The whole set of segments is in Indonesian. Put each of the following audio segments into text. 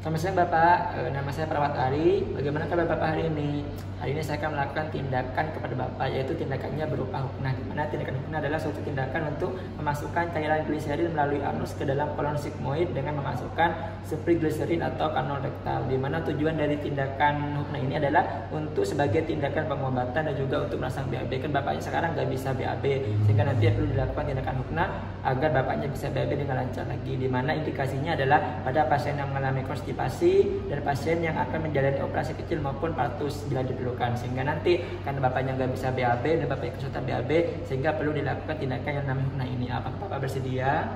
Selamat siang Bapak, nama saya Perawat Ari. Bagaimana kabar Bapak hari ini? Hari ini saya akan melakukan tindakan kepada Bapak, yaitu tindakannya berupa huknah. Di mana tindakan huknah adalah suatu tindakan untuk memasukkan cairan gliserin melalui anus ke dalam kolon sigmoid dengan memasukkan spray gliserin atau kanul rektal. Di mana tujuan dari tindakan huknah ini adalah untuk sebagai tindakan pengobatan dan juga untuk merangsang BAB. Kan Bapaknya sekarang nggak bisa BAB, sehingga nanti perlu dilakukan tindakan huknah agar Bapaknya bisa BAB dengan lancar lagi. Di mana indikasinya adalah pada pasien yang mengalami konstipasi dan pasien yang akan menjalani operasi kecil maupun partus bila diperlukan, sehingga nanti karena Bapaknya nggak bisa BAB dan Bapaknya kesulitan BAB, sehingga perlu dilakukan tindakan yang namanya huknah ini. Apakah Bapak bersedia?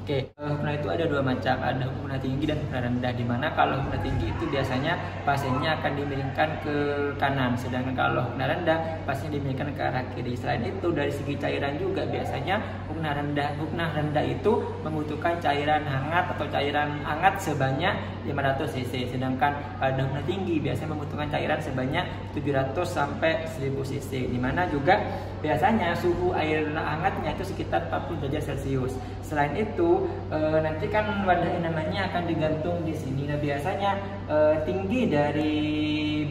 Oke, huknah itu ada dua macam, ada huknah tinggi dan huknah rendah. Dimana kalau huknah tinggi itu biasanya pasiennya akan dimiringkan ke kanan, sedangkan kalau huknah rendah pasiennya dimiringkan ke arah kiri. Selain itu dari segi cairan juga biasanya huknah rendah itu membutuhkan cairan hangat atau cairan hangat sebanyak 500 cc, sedangkan pada huknah tinggi biasanya membutuhkan cairan sebanyak 700 sampai 1000 cc. Dimana juga biasanya suhu air hangatnya itu sekitar 40 derajat Celcius. Selain itu nanti kan wadah enamanya akan digantung di sini. Nah biasanya tinggi dari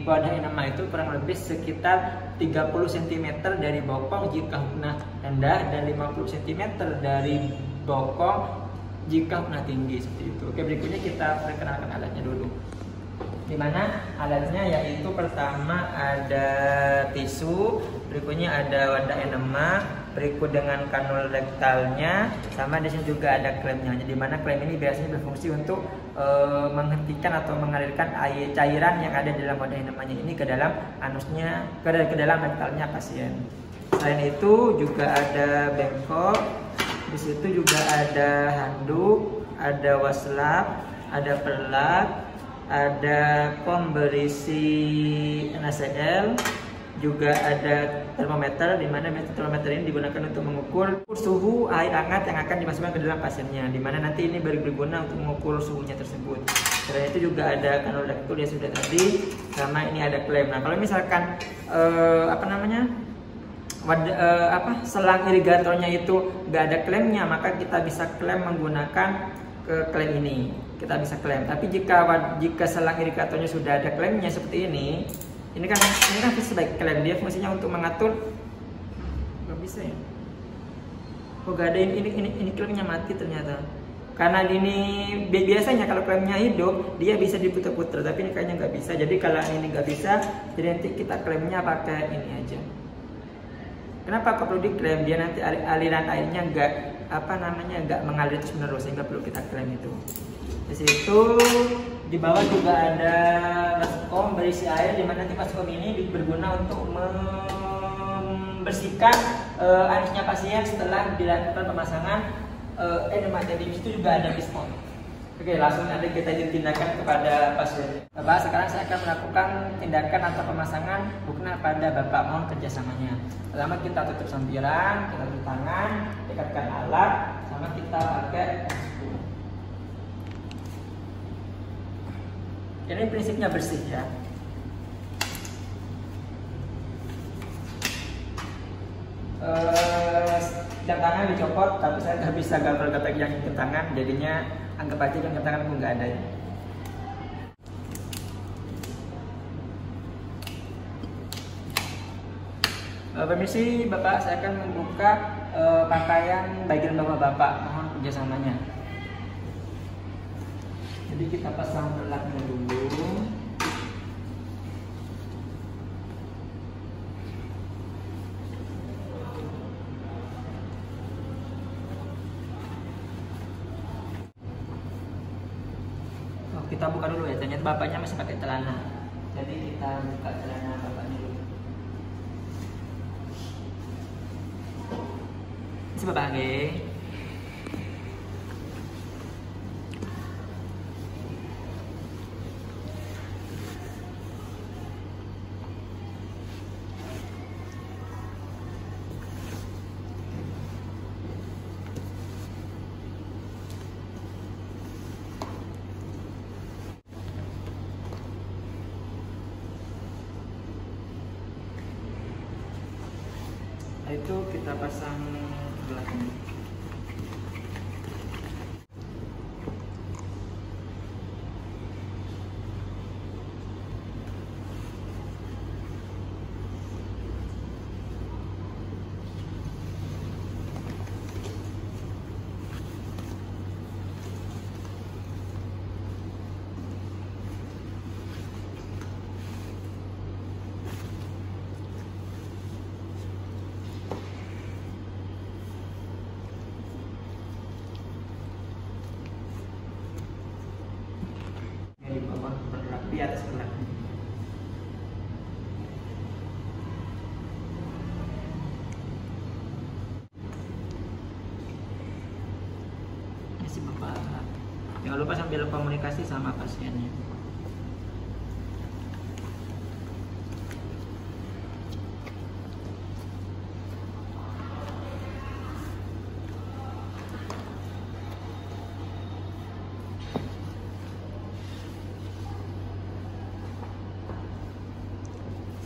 wadah enama itu kurang lebih sekitar 30 cm dari bokong jika huknah rendah dan 50 cm dari bokong jika huknah tinggi, seperti itu. Oke, berikutnya kita perkenalkan alatnya dulu. Dimana alatnya yaitu pertama ada tisu, berikutnya ada wadah enema, berikut dengan kanul rektalnya, sama di sini juga ada klemnya. Di mana klem ini biasanya berfungsi untuk menghentikan atau mengalirkan air cairan yang ada di dalam wadah enemanya ini ke dalam anusnya, ke dalam rektalnya pasien. Selain itu juga ada bengkok, di situ juga ada handuk, ada waslap, ada perlak, ada pom berisi NaCl, juga ada termometer, di mana termometer ini digunakan untuk mengukur suhu air hangat yang akan dimasukkan ke dalam pasiennya, di mana nanti ini berguna untuk mengukur suhunya tersebut. Selain itu juga ada kanul rektal ya sudah tadi, sama ini ada klem. Nah kalau misalkan selang irigatornya itu nggak ada klemnya, maka kita bisa klem menggunakan klem ini. Kita bisa klem. Tapi jika selang irigatornya sudah ada klemnya seperti ini kan sebagai klem, dia fungsinya untuk mengatur. Nggak bisa ya? Oh nggak ada, ini klemnya mati ternyata. Karena ini biasanya kalau klemnya hidup dia bisa diputar-putar, tapi ini kayaknya nggak bisa. Jadi kalau ini nggak bisa, jadi nanti kita klemnya pakai ini aja. Kenapa perlu diklem? Dia nanti aliran airnya nggak mengalir terus menerus, sehingga perlu kita klem itu. Di situ di bawah juga ada baskom berisi air, di mana nanti baskom ini berguna untuk membersihkan anusnya pasien setelah dilakukan pemasangan enema. Jadi di situ juga ada baskom. Oke, langsung nanti kita tindakan kepada pasien. Bapak, sekarang saya akan melakukan tindakan atau pemasangan huknah pada Bapak. Mohon kerjasamanya. Pertama kita tutup sampiran, kita tutup tangan, dekatkan alat, sama kita pakai tisu. Ini prinsipnya bersih ya. Jam tangan dicopot, tapi saya nggak bisa gatal-gatal yang ke tangan, jadinya anggap aja jam tangan aku nggak ada ya. Permisi Bapak, saya akan membuka pakaian bagian bawah Bapak. Mohon kerjasamanya. Jadi kita pasang perlaknya dulu. Kita buka dulu ya, ternyata Bapaknya masih pakai celana. Jadi kita buka celana Bapaknya dulu. Ini Bapak nggih. Itu kita pasang belakang. di atas gelang. Masih Bapak. Jangan lupa sambil komunikasi sama pasiennya.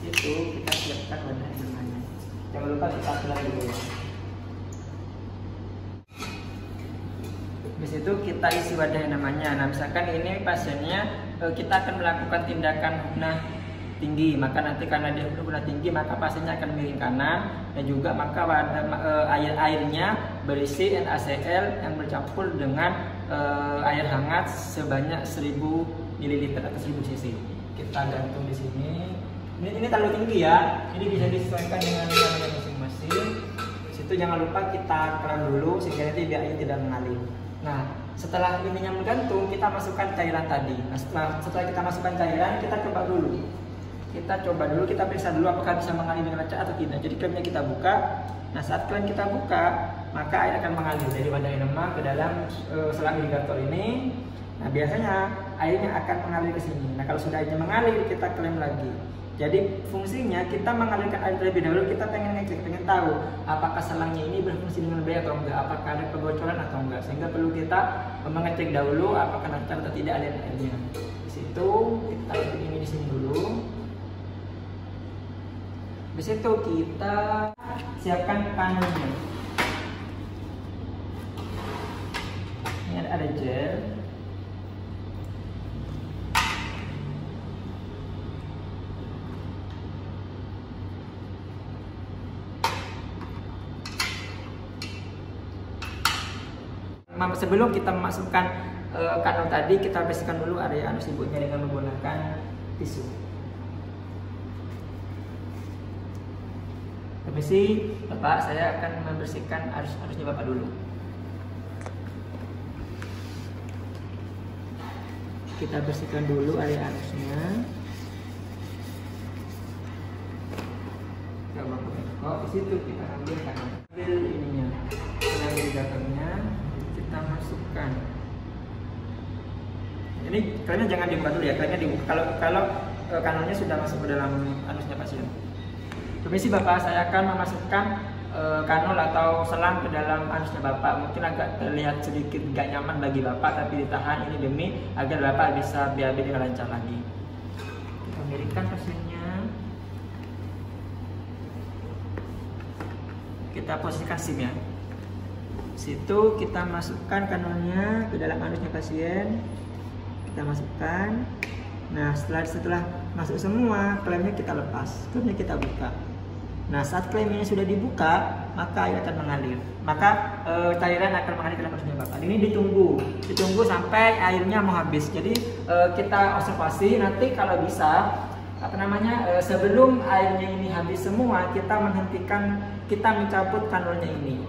Itu kita siapkan wadah enamannya. Jangan lupa kita kelar dulu ya. Habis itu kita isi wadah enamannya. Nah, misalkan ini pasiennya kita akan melakukan tindakan huknah tinggi, maka nanti karena dia huknah tinggi maka pasiennya akan miring kanan, dan juga maka wadah airnya berisi NaCl yang bercampur dengan air hangat sebanyak 1000 ml atau 1000 cc. Kita gantung di sini. Ini terlalu tinggi ya, ini bisa disesuaikan dengan namanya masing-masing. Situ jangan lupa kita keran dulu sehingga nanti biar tidak mengalir. Nah, setelah ininya menggantung, kita masukkan cairan tadi. Nah, setelah kita masukkan cairan, kita coba dulu. Kita periksa dulu apakah bisa mengalir dengan lancar atau tidak. Jadi klemnya kita buka. Nah, saat klem kita buka, maka air akan mengalir dari wadah enema ke dalam selang irigator ini. Nah, biasanya airnya akan mengalir ke sini. Nah, kalau sudah airnya mengalir, kita klem lagi. Jadi fungsinya kita mengalirkan air terlebih dahulu, kita pengen tahu apakah selangnya ini berfungsi dengan baik atau enggak, apakah ada kebocoran atau enggak, sehingga perlu kita mengecek dahulu apakah lancar atau tidak aliran airnya. Di situ kita letak ini di sini dulu. Di situ kita siapkan kanalnya. Ini ada gel. Sebelum kita memasukkan kanul tadi, kita bersihkan dulu area anus ibunya dengan menggunakan tisu. Permisi Bapak, saya akan membersihkan anusnya Bapak dulu. Kita bersihkan dulu area anusnya. Di situ kita ambil kanul. Ambil ininya, selang irigatornya. Kita masukkan. Ini kalian jangan dibuka dulu ya, kalian dibuka kalau kanalnya sudah masuk ke dalam anusnya pasien. Permisi Bapak, saya akan memasukkan kanul atau selang ke dalam anusnya Bapak. Mungkin agak terlihat sedikit gak nyaman bagi Bapak, tapi ditahan ini demi agar Bapak bisa BAB dengan lancar lagi. Kita miringkan pasiennya. Kita posisikan SIM ya. Situ kita masukkan kanalnya ke dalam anusnya pasien. Kita masukkan. Nah, setelah masuk semua, klemnya kita lepas, klemnya kita buka. Nah, saat klem ini sudah dibuka, maka air akan mengalir. Maka cairan akan mengalir ke dalam anusnya Bapak. Ini ditunggu sampai airnya mau habis. Jadi kita observasi nanti kalau bisa sebelum airnya ini habis semua, kita mencabut kanalnya ini.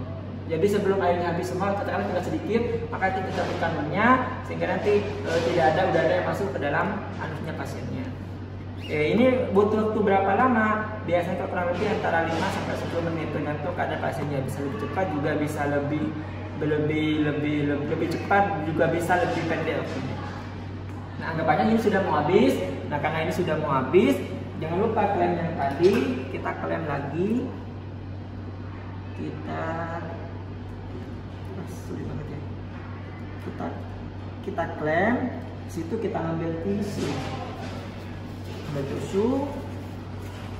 Jadi sebelum airnya habis semua, katakanlah tinggal sedikit, maka kita cabut kanalnya sehingga nanti tidak ada udara yang masuk ke dalam anusnya pasiennya. Ini butuh waktu berapa lama? Biasanya kurang lebih antara 5 sampai 10 menit, tergantung keadaan pasiennya. Bisa lebih cepat, juga bisa lebih cepat, juga bisa lebih pendek. Nah, anggapannya ini sudah mau habis. Nah, karena ini sudah mau habis, jangan lupa klem yang tadi kita klem lagi. Kita klem, situ kita ambil tisu,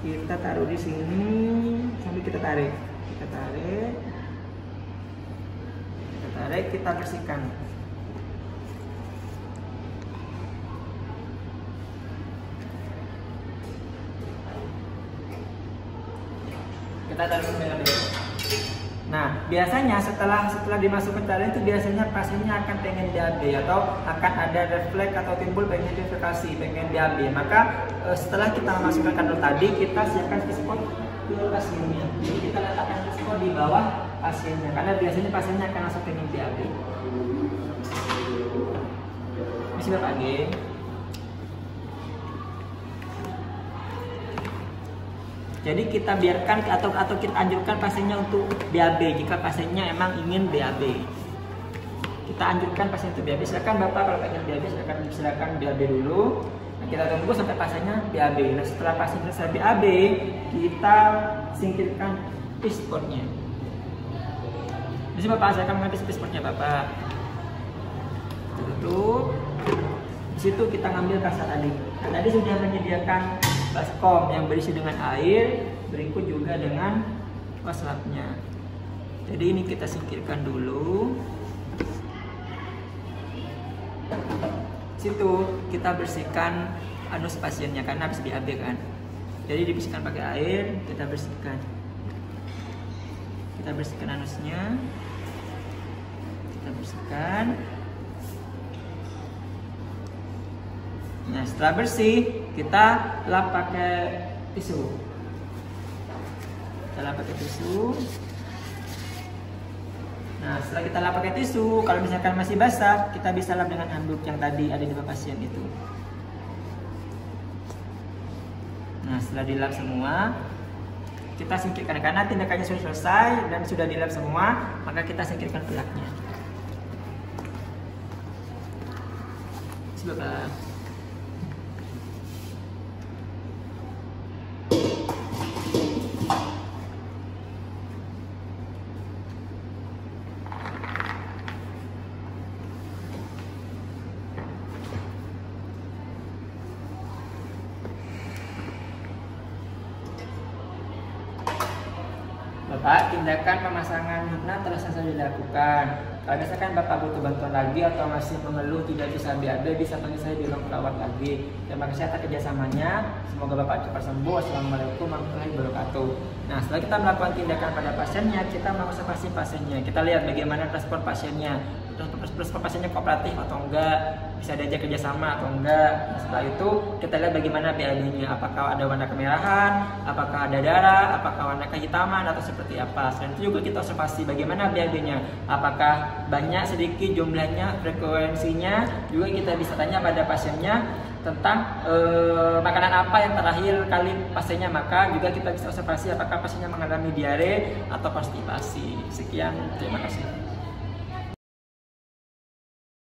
kita taruh di sini sambil kita tarik, kita bersihkan. Kita taruh dulu. Nah, biasanya setelah dimasukkan cairan itu biasanya pasiennya akan pengen BAB atau akan ada refleks atau timbul pengen defekasi, pengen BAB. Maka setelah kita memasukkan kanul tadi, kita siapkan spot di pasiennya. Jadi kita letakkan spot di bawah pasiennya karena biasanya pasiennya akan langsung pengen BAB. Misi Bapak G. Jadi kita biarkan atau kita anjurkan pasiennya untuk BAB jika pasiennya emang ingin BAB. Kita anjurkan pasien untuk BAB. Silakan Bapak kalau pengen BAB silakan BAB dulu. Nah, kita tunggu sampai pasiennya BAB. Nah, setelah pasien selesai BAB, kita singkirkan pisportnya. Di sini Bapak saya akan mengambil pisportnya Bapak. Tutup. Di situ kita ngambil kasa tadi. Nah, tadi sudah menyediakan baskom yang berisi dengan air, berikut juga dengan waslapnya. Jadi ini kita singkirkan dulu. Situ kita bersihkan anus pasiennya karena habis BAB kan. Jadi dibersihkan pakai air, kita bersihkan. Kita bersihkan anusnya. Kita bersihkan. Nah, setelah bersih, kita lap pakai tisu. Kita lap pakai tisu. Nah, setelah kita lap pakai tisu, kalau misalkan masih basah, kita bisa lap dengan handuk yang tadi ada di pasien itu. Nah, setelah dilap semua, kita singkirkan karena tindakannya sudah selesai dan sudah dilap semua, maka kita singkirkan pelaknya. Bapak. Bapak, tindakan pemasangan hukna telah selesai dilakukan. Kalau misalkan Bapak butuh bantuan lagi atau masih mengeluh tidak bisa BAB, bisa panggil saya di ruang perawat lagi. Terima kasih atas kerjasamanya. Semoga Bapak cepat sembuh. Assalamualaikum warahmatullahi wabarakatuh. Nah, setelah kita melakukan tindakan pada pasiennya, kita mengobservasi pasiennya. Kita lihat bagaimana respon pasiennya. Respon pasiennya kooperatif atau enggak, bisa diajak kerjasama atau enggak. Nah, setelah itu kita lihat bagaimana BAB-nya, apakah ada warna kemerahan, apakah ada darah, apakah warna kehitaman atau seperti apa. Selain itu juga kita observasi bagaimana BAB-nya, apakah banyak sedikit jumlahnya, frekuensinya. Juga kita bisa tanya pada pasiennya tentang makanan apa yang terakhir kali pasiennya makan. Juga kita bisa observasi apakah pasiennya mengalami diare atau konstipasi. Sekian, terima kasih.